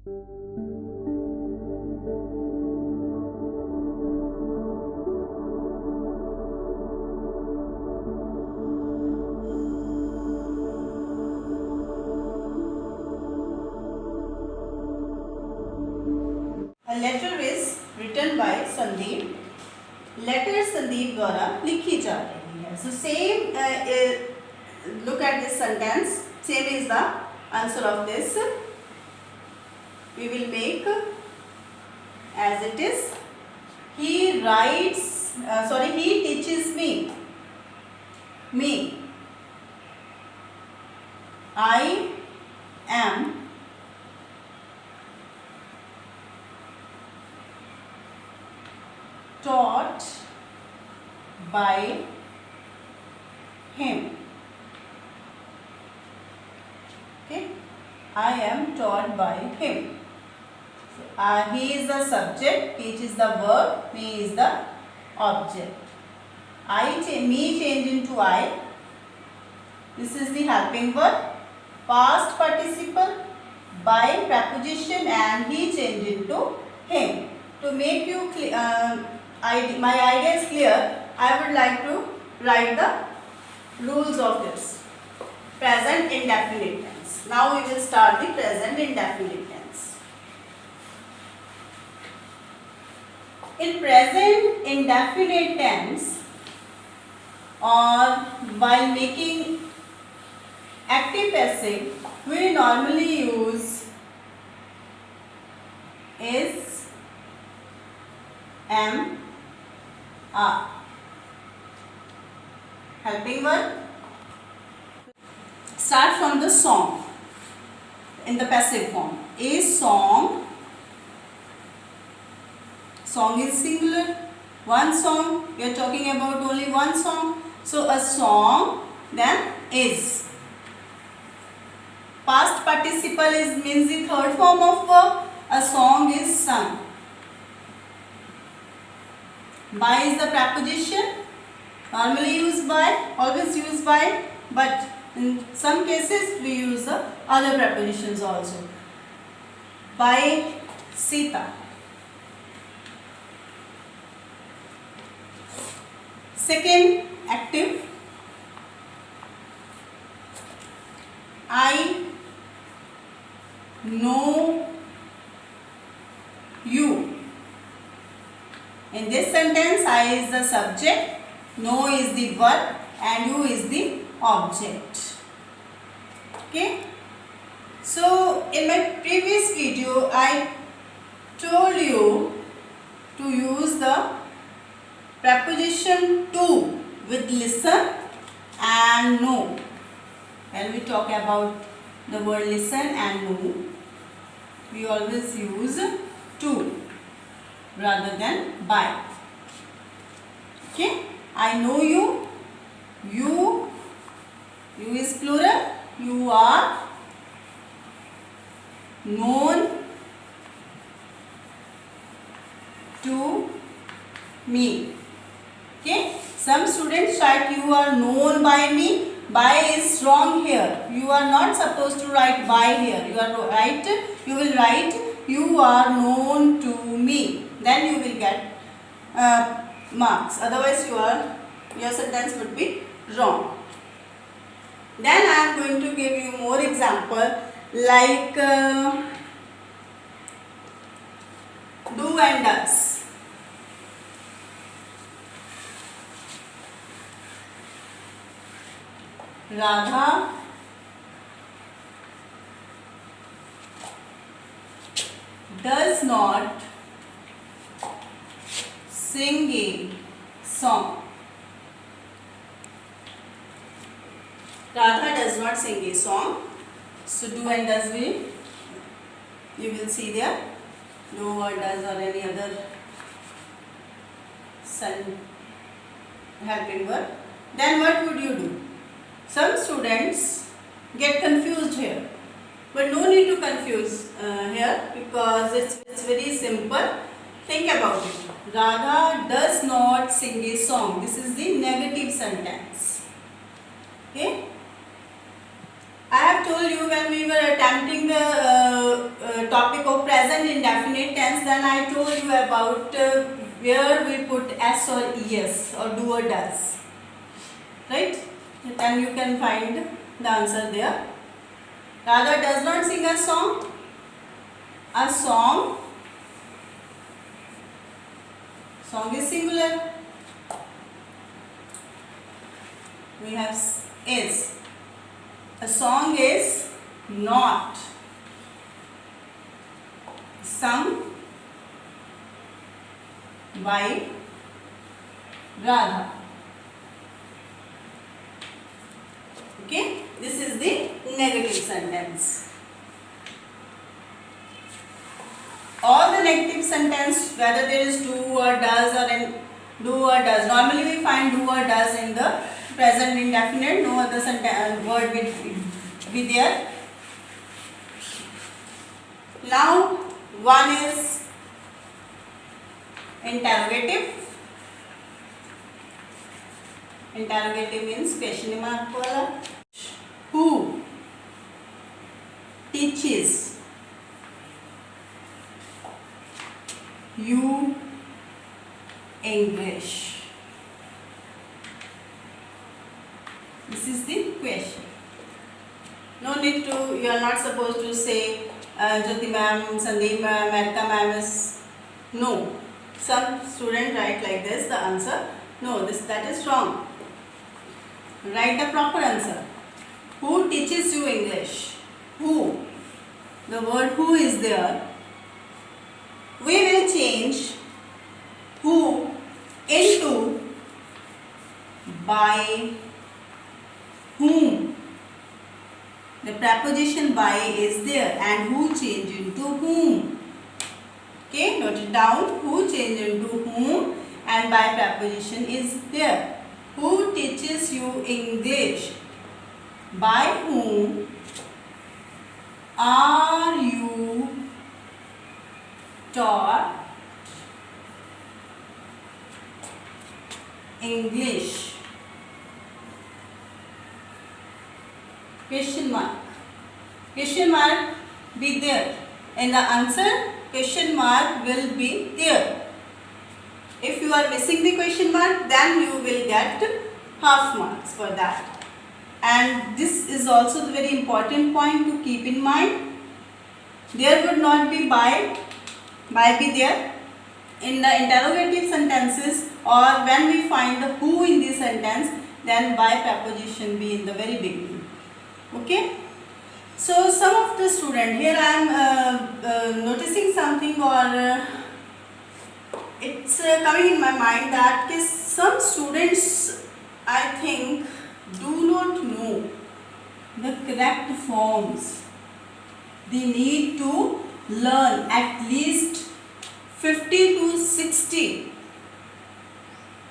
A letter is written by Sandeep. Letter Sandeep द्वारा लिखी जा रही है. So same look at this sentence. Same is the answer of this. We will make as it is. He writes. He teaches me. I am taught by him. Okay, I am taught by him. So, he is the subject, teach is the verb, me is the object. Me change into I. This is the helping verb. Past participle by preposition and he change into him. To make you my idea is clear, I would like to write the rules of this. Present indefinite tense. Now we will start the present indefinite tense. In present indefinite tense, or while making active passive, we normally use is, am, are. Helping verb. Start from the song in the passive form. A song. Song is singular. One song. We are talking about only one song. So a song, then is. Past participle means the third form of verb. A song is sung. By is the preposition. Normally used by, always used by, but in some cases we use the other prepositions also. By Sita. Second active. I know you. In this sentence, I is the subject, know is the verb and you is the object. Okay. So in my previous video, I told you to use the preposition to with listen and know. When we talk about the word listen and know, we always use to rather than by. Okay, I know you. You is plural. You are known to me. Okay, some students write you are known by me. By is wrong here. You are not supposed to write by here. You will write you are known to me. Then you will get marks. Otherwise your sentence would be wrong. Then I am going to give you more example like do and does. Radha does not sing a song. Radha does not sing a song. So do and does you will see there. Do or does or any other helping verb. Then what would you do? Some students get confused here, but no need to confuse here because it's very simple. Think about it. Radha does not sing a song. This is the negative sentence. Okay. I have told you when we were attempting the topic of present indefinite tense, then I told you about where we put s or es or do or does, right? Then you can find the answer there. Radha does not sing a song. A song is singular. We have is. A song is not sung by Radha. Okay, this is the negative sentence. All the negative sentence, whether there is do or does or do or does, normally we find do or does in the present indefinite, no other word will be there. Now one is interrogative. Interrogative means question mark wala. Who teaches you English? This is the question. No need to, you are not supposed to say Jyoti ma'am, Sandeep ma'am, Marika ma'am is, no. Some student write like this, the answer, no, that is wrong. Write the proper answer. Who teaches you English? Who? The word who is there. We will change who into by whom. The preposition by is there and who change into whom. Okay, note it down. Who change into whom and by preposition is there. Who teaches you English? By whom are you taught English? Question mark. Question mark be there. In the answer, question mark will be there. If you are missing the question mark, then you will get half marks for that. And this is also the very important point to keep in mind. There would not be by be there in the interrogative sentences, or when we find the who in the sentence, then by preposition be in the very beginning. Okay. So some of the student here I am noticing something, or it's coming in my mind that some students, I think, do not know the correct forms. They need to learn at least 50 to 60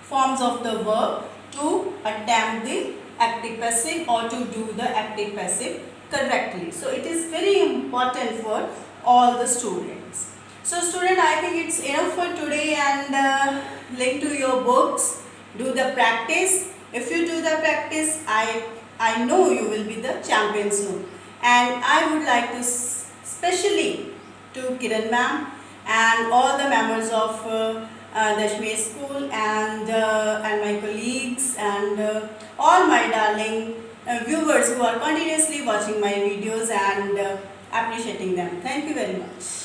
forms of the verb to attempt the active passive or to do the active passive correctly. So it is very important for all the students. So student, I think it's enough for today, and link to your books. Do the practice. If you do the practice, I know you will be the champion soon. And I would like to especially to Kiran ma'am and all the members of Dashmi school and my colleagues and all my darling viewers who are continuously watching my videos and appreciating them. Thank you very much.